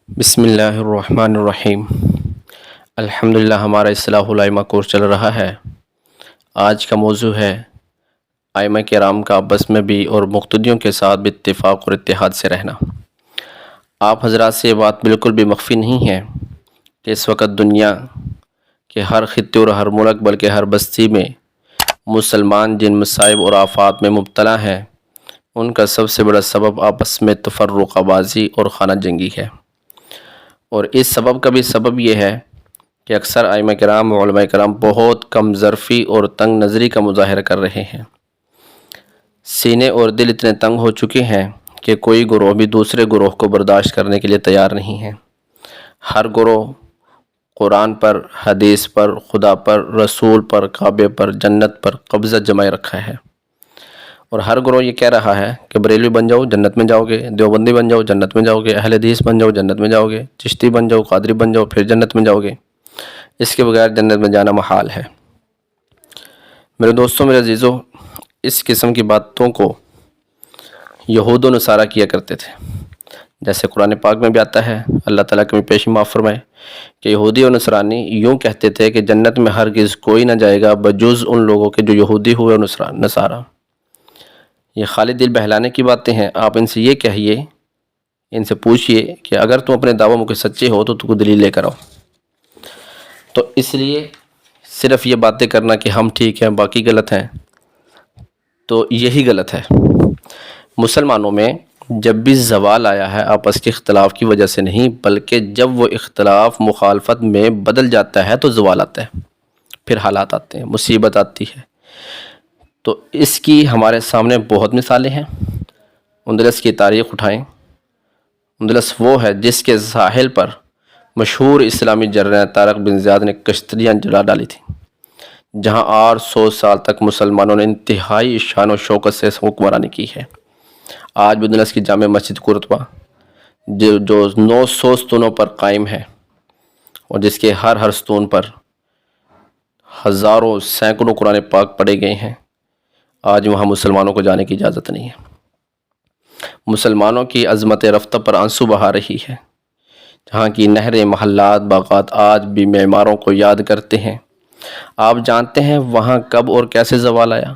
بسم اللہ الرحمن الرحیم۔ الحمدللہ ہمارا اصلاح الائمہ کورس چل رہا ہے۔ آج کا موضوع ہے ائمہ کرام کا آپس میں بھی اور مقتدیوں کے ساتھ بھی اتفاق اور اتحاد سے رہنا۔ آپ حضرات سے یہ بات بالکل بھی مخفی نہیں ہے کہ اس وقت دنیا کے ہر خطے اور ہر ملک بلکہ ہر بستی میں مسلمان جن مصائب اور آفات میں مبتلا ہیں ان کا سب سے بڑا سبب آپس میں تفرقہ بازی اور خانہ جنگی ہے۔ اور اس سبب کا بھی سبب یہ ہے کہ اکثر ائمہ کرام و علماء کرام بہت کم ظرفی اور تنگ نظری کا مظاہرہ کر رہے ہیں۔ سینے اور دل اتنے تنگ ہو چکے ہیں کہ کوئی گروہ بھی دوسرے گروہ کو برداشت کرنے کے لیے تیار نہیں ہے۔ ہر گروہ قرآن پر، حدیث پر، خدا پر، رسول پر، کعبے پر، جنت پر قبضہ جمائے رکھا ہے، اور ہر گروہ یہ کہہ رہا ہے کہ بریلوی بن جاؤ جنت میں جاؤ گے، دیوبندی بن جاؤ جنت میں جاؤ گے، اہل حدیث بن جاؤ جنت میں جاؤ گے، چشتی بن جاؤ، قادری بن جاؤ پھر جنت میں جاؤ گے، اس کے بغیر جنت میں جانا محال ہے۔ میرے دوستوں، میرے عزیزوں، اس قسم کی باتوں کو یہود و نصارہ کیا کرتے تھے۔ جیسے قرآن پاک میں بھی آتا ہے، اللہ تعالیٰ کی پیشی معاف فرمائے، کہ یہودی و نصرانی یوں کہتے تھے کہ جنت میں ہرگز کوئی نہ جائے گا بجز ان لوگوں کے جو یہودی ہوئے اور نصارہ۔ یہ خالی دل بہلانے کی باتیں ہیں۔ آپ ان سے یہ کہیے، ان سے پوچھئے کہ اگر تم اپنے دعووں میں سچے ہو تو تم کو دلیل لے کر آؤ۔ تو اس لیے صرف یہ باتیں کرنا کہ ہم ٹھیک ہیں باقی غلط ہیں، تو یہی غلط ہے۔ مسلمانوں میں جب بھی زوال آیا ہے آپس کے اختلاف کی وجہ سے نہیں، بلکہ جب وہ اختلاف مخالفت میں بدل جاتا ہے تو زوال آتا ہے، پھر حالات آتے ہیں، مصیبت آتی ہے۔ تو اس کی ہمارے سامنے بہت مثالیں ہیں۔ اندلس کی تاریخ اٹھائیں۔ اندلس وہ ہے جس کے ساحل پر مشہور اسلامی جنرل طارق بن زیاد نے کشتیاں جلا ڈالی تھیں، جہاں 800 سال تک مسلمانوں نے انتہائی شان و شوکت سے حکمرانی کی ہے۔ آج بھی اندلس کی جامع مسجد قرطبہ جو 900 ستونوں پر قائم ہے، اور جس کے ہر ستون پر ہزاروں سینکڑوں قرآن پاک پڑھے گئے ہیں، آج وہاں مسلمانوں کو جانے کی اجازت نہیں ہے۔ مسلمانوں کی عظمت رفتہ پر آنسو بہا رہی ہے، جہاں کی نہریں، محلات، باغات آج بھی معماروں کو یاد کرتے ہیں۔ آپ جانتے ہیں وہاں کب اور کیسے زوال آیا؟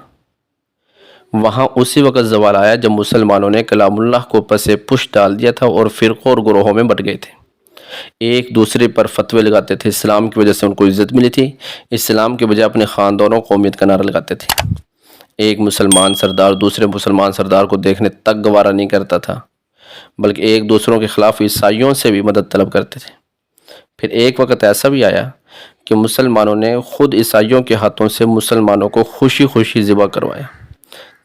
وہاں اسی وقت زوال آیا جب مسلمانوں نے کلام اللہ کو پس پش ڈال دیا تھا اور فرقوں اور گروہوں میں بٹ گئے تھے۔ ایک دوسرے پر فتوے لگاتے تھے، اسلام کی وجہ سے ان کو عزت ملی تھی، اسلام کے بجائے اپنے خاندانوں قومیت کا نعرہ لگاتے تھے۔ ایک مسلمان سردار دوسرے مسلمان سردار کو دیکھنے تک گوارا نہیں کرتا تھا، بلکہ ایک دوسروں کے خلاف عیسائیوں سے بھی مدد طلب کرتے تھے۔ پھر ایک وقت ایسا بھی آیا کہ مسلمانوں نے خود عیسائیوں کے ہاتھوں سے مسلمانوں کو خوشی خوشی ذبح کروایا،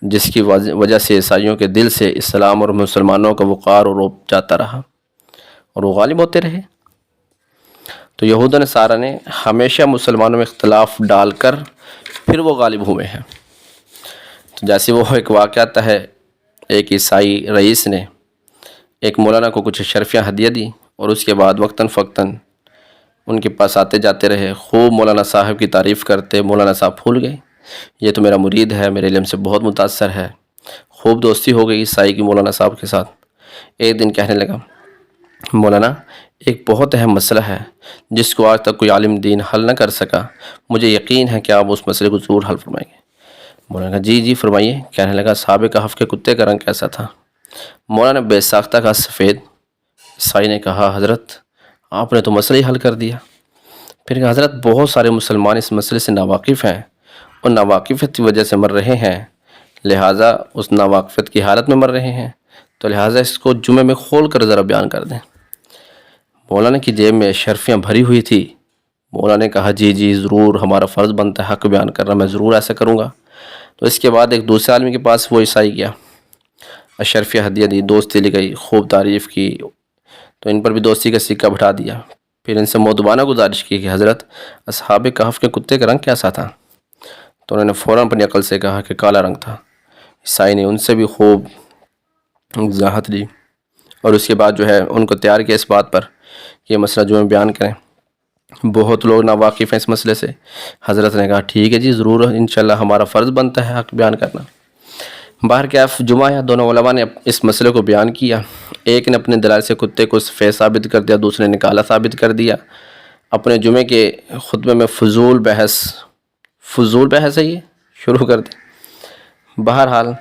جس کی وجہ سے عیسائیوں کے دل سے اسلام اور مسلمانوں کا وقار اور رعب جاتا رہا، اور وہ غالب ہوتے رہے۔ تو یہود و نصارہ نے ہمیشہ مسلمانوں میں اختلاف ڈال کر پھر وہ غالب ہوئے ہیں۔ تو جیسے وہ ایک واقعہ آتا ہے، ایک عیسائی رئیس نے ایک مولانا کو کچھ اشرفیاں ہدیہ دی، اور اس کے بعد وقتاً فوقتاً ان کے پاس آتے جاتے رہے، خوب مولانا صاحب کی تعریف کرتے۔ مولانا صاحب بھول گئے، یہ تو میرا مرید ہے، میرے علم سے بہت متاثر ہے۔ خوب دوستی ہو گئی عیسائی کی مولانا صاحب کے ساتھ۔ ایک دن کہنے لگا، مولانا ایک بہت اہم مسئلہ ہے جس کو آج تک کوئی عالم دین حل نہ کر سکا، مجھے یقین ہے کہ آپ اس مسئلے کو ضرور حل فرمائیں گے۔ مولانا جی فرمائیے۔ کہنے لگا، اصحاب کہف کے کتے کا رنگ کیسا تھا؟ مولانا بے ساختہ کا سفید۔ عیسائی نے کہا، حضرت آپ نے تو مسئلہ ہی حل کر دیا۔ پھر کہا، حضرت بہت سارے مسلمان اس مسئلے سے ناواقف ہیں اور ناواقفیت کی وجہ سے مر رہے ہیں، لہٰذا اس ناواقفیت کی حالت میں مر رہے ہیں، تو لہٰذا اس کو جمعے میں کھول کر ذرا بیان کر دیں۔ مولانا کی جیب میں اشرفیاں بھری ہوئی تھی۔ مولانا نے کہا، جی ضرور، ہمارا فرض بنتا ہے حق بیان کرنا، میں ضرور ایسا کروں گا۔ تو اس کے بعد ایک دوسرے آدمی کے پاس وہ عیسائی گیا، اشرفیہ ہدیہ دی، دوستی لی گئی، خوب تعریف کی، تو ان پر بھی دوستی کا سکہ بٹھا دیا۔ پھر ان سے مؤدبانہ گزارش کی کہ حضرت اصحاب کہف کے کتے کا رنگ کیسا تھا؟ تو انہوں نے فوراً اپنی عقل سے کہا کہ کالا رنگ تھا۔ عیسائی نے ان سے بھی خوب وضاحت لی، اور اس کے بعد جو ہے ان کو تیار کیا اس بات پر کہ یہ مسئلہ جو ہے بیان کریں۔ بہت لوگ ناواقف ہیں اس مسئلے سے۔ حضرت نے کہا، ٹھیک ہے جی، ضرور، انشاءاللہ ہمارا فرض بنتا ہے حق بیان کرنا۔ باہر کیف جمعہ یا دونوں علماء نے اس مسئلے کو بیان کیا، ایک نے اپنے دلائل سے کتے کو سفید ثابت کر دیا، دوسرے نے کالا ثابت کر دیا۔ اپنے جمعے کے خطبے میں فضول بحث ہے یہ شروع کر دی۔ بہرحال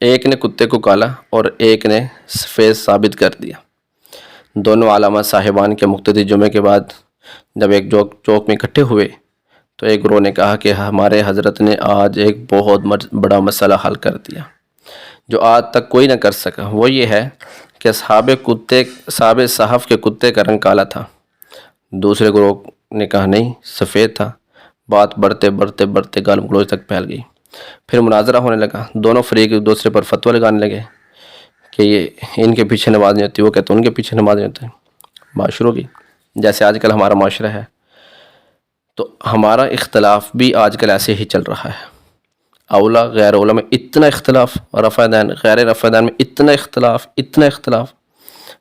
ایک نے کتے کو کالا اور ایک نے سفید ثابت کر دیا۔ دونوں علامہ صاحبان کے مقتدی جمعے کے بعد جب ایک چوک میں اکٹھے ہوئے تو ایک گروہ نے کہا کہ ہمارے حضرت نے آج ایک بہت بڑا مسئلہ حل کر دیا جو آج تک کوئی نہ کر سکا۔ وہ یہ ہے کہ اصحاب صحف کے کتے کا رنگ کالا تھا۔ دوسرے گروہ نے کہا نہیں، سفید تھا۔ بات بڑھتے گال گلوچ تک پھیل گئی۔ پھر مناظرہ ہونے لگا۔ دونوں فریق ایک دوسرے پر فتویٰ لگانے لگے کہ یہ ان کے پیچھے نماز نہیں ہوتی، وہ کہتے ہیں ان کے پیچھے نماز نہیں ہوتی۔ بات شروع کی جیسے آج کل ہمارا معاشرہ ہے، تو ہمارا اختلاف بھی آج کل ایسے ہی چل رہا ہے۔ اولا غیر اولا میں اتنا اختلاف، رفع دین غیر رفع دین میں اتنا اختلاف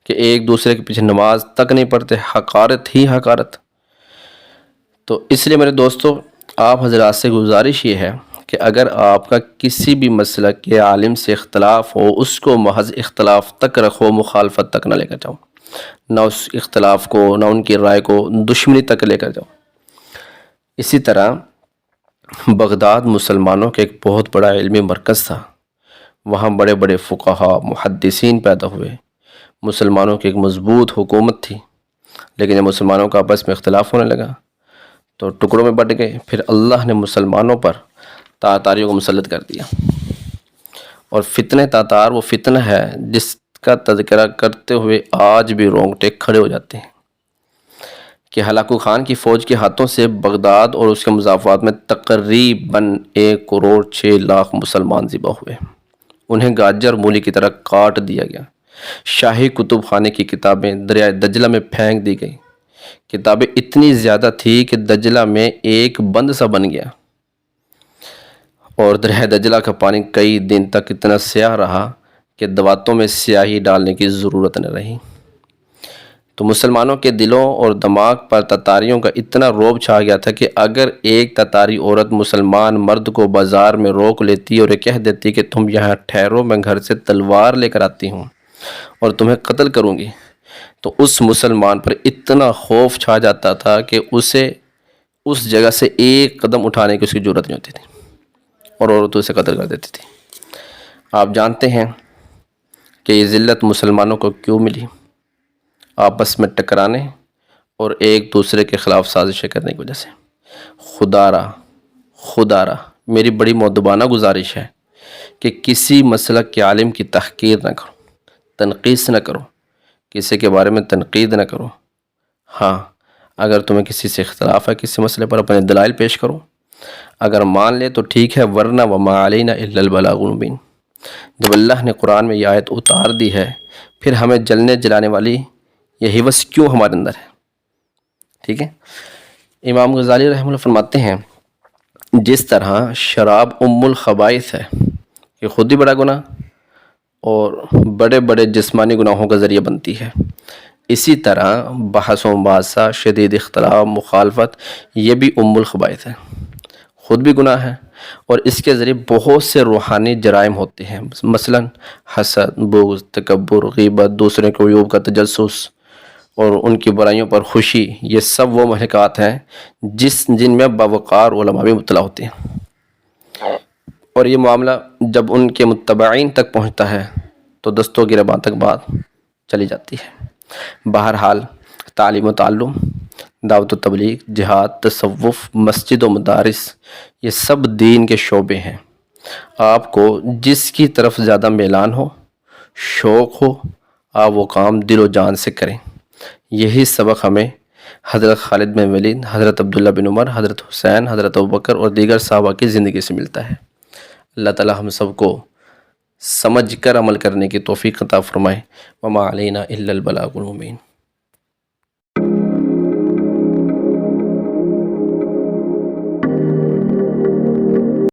کہ ایک دوسرے کے پیچھے نماز تک نہیں پڑھتے، حقارت ہی حقارت۔ تو اس لیے میرے دوستو، آپ حضرات سے گزارش یہ ہے کہ اگر آپ کا کسی بھی مسلک کے عالم سے اختلاف ہو، اس کو محض اختلاف تک رکھو، مخالفت تک نہ لے کر جاؤ، نہ اس اختلاف کو، نہ ان کی رائے کو دشمنی تک لے کر جاؤ۔ اسی طرح بغداد مسلمانوں کے ایک بہت بڑا علمی مرکز تھا۔ وہاں بڑے بڑے فقہا، محدثین پیدا ہوئے، مسلمانوں کی ایک مضبوط حکومت تھی۔ لیکن جب مسلمانوں کا آپس میں اختلاف ہونے لگا تو ٹکڑوں میں بٹ گئے۔ پھر اللہ نے مسلمانوں پر تاتاریوں کو مسلط کر دیا، اور فتنہ تاتار وہ فتنہ ہے جس کا تذکرہ کرتے ہوئے آج بھی رونگٹے کھڑے ہو جاتے ہیں کہ ہلاکو خان کی فوج کے ہاتھوں سے بغداد اور اس کے مضافات میں تقریباً 1,06,00,000 مسلمان ذبح ہوئے۔ انہیں گاجر مولی کی طرح کاٹ دیا گیا۔ شاہی کتب خانے کی کتابیں دریائے دجلہ میں پھینک دی گئی۔ کتابیں اتنی زیادہ تھی کہ دجلہ میں ایک بند سا بن گیا، اور دریائے دجلہ کا پانی کئی دن تک اتنا سیاہ رہا کہ دواتوں میں سیاہی ڈالنے کی ضرورت نہ رہی۔ تو مسلمانوں کے دلوں اور دماغ پر تتاریوں کا اتنا روب چھا گیا تھا کہ اگر ایک تتاری عورت مسلمان مرد کو بازار میں روک لیتی اور یہ کہہ دیتی کہ تم یہاں ٹھہرو، میں گھر سے تلوار لے کر آتی ہوں اور تمہیں قتل کروں گی، تو اس مسلمان پر اتنا خوف چھا جاتا تھا کہ اسے اس جگہ سے ایک قدم اٹھانے کی اس کی جرات نہیں ہوتی تھی، اور عورتوں سے قتل کر دیتی تھی۔ آپ جانتے ہیں کہ یہ ذلت مسلمانوں کو کیوں ملی؟ آپس میں ٹکرانے اور ایک دوسرے کے خلاف سازشیں کرنے کی وجہ سے۔ خدا را میری بڑی مؤدبانہ گزارش ہے کہ کسی مسلک کے عالم کی تحقیر نہ کرو، تنقیص نہ کرو، کسی کے بارے میں تنقید نہ کرو۔ ہاں، اگر تمہیں کسی سے اختلاف ہے کسی مسئلے پر، اپنے دلائل پیش کرو، اگر مان لے تو ٹھیک ہے، ورنہ وما علینا الا البلاغ المبین۔ جب اللہ نے قرآن میں یہ آیت اتار دی ہے، پھر ہمیں جلنے جلانے والی یہ ہوس کیوں ہمارے اندر ہے؟ ٹھیک ہے، امام غزالی رحمہ اللہ فرماتے ہیں جس طرح شراب ام الخبائث ہے کہ خود ہی بڑا گناہ اور بڑے بڑے جسمانی گناہوں کا ذریعہ بنتی ہے، اسی طرح بحث و مباحثہ، شدید اختلاف، مخالفت، یہ بھی ام الخبائث ہے، خود بھی گناہ ہے، اور اس کے ذریعے بہت سے روحانی جرائم ہوتے ہیں، مثلا حسد، بغض، تکبر، غیبت، دوسرے کے عیوب کا تجسس اور ان کی برائیوں پر خوشی۔ یہ سب وہ محرکات ہیں جن میں باوقار علماء بھی مبتلا ہوتے ہیں، اور یہ معاملہ جب ان کے متبعین تک پہنچتا ہے تو دستوں گریباں تک بات چلی جاتی ہے۔ بہرحال تعلیم و تعلم، دعوت و تبلیغ، جہاد، تصوف، مسجد و مدارس، یہ سب دین کے شعبے ہیں۔ آپ کو جس کی طرف زیادہ میلان ہو، شوق ہو، آپ وہ کام دل و جان سے کریں۔ یہی سبق ہمیں حضرت خالد بن ولید، حضرت عبداللہ بن عمر، حضرت حسین، حضرت ابوبکر اور دیگر صحابہ کی زندگی سے ملتا ہے۔ اللہ تعالی ہم سب کو سمجھ کر عمل کرنے کی توفیق عطا فرمائے۔ وما علینا الا البلاغ المبین۔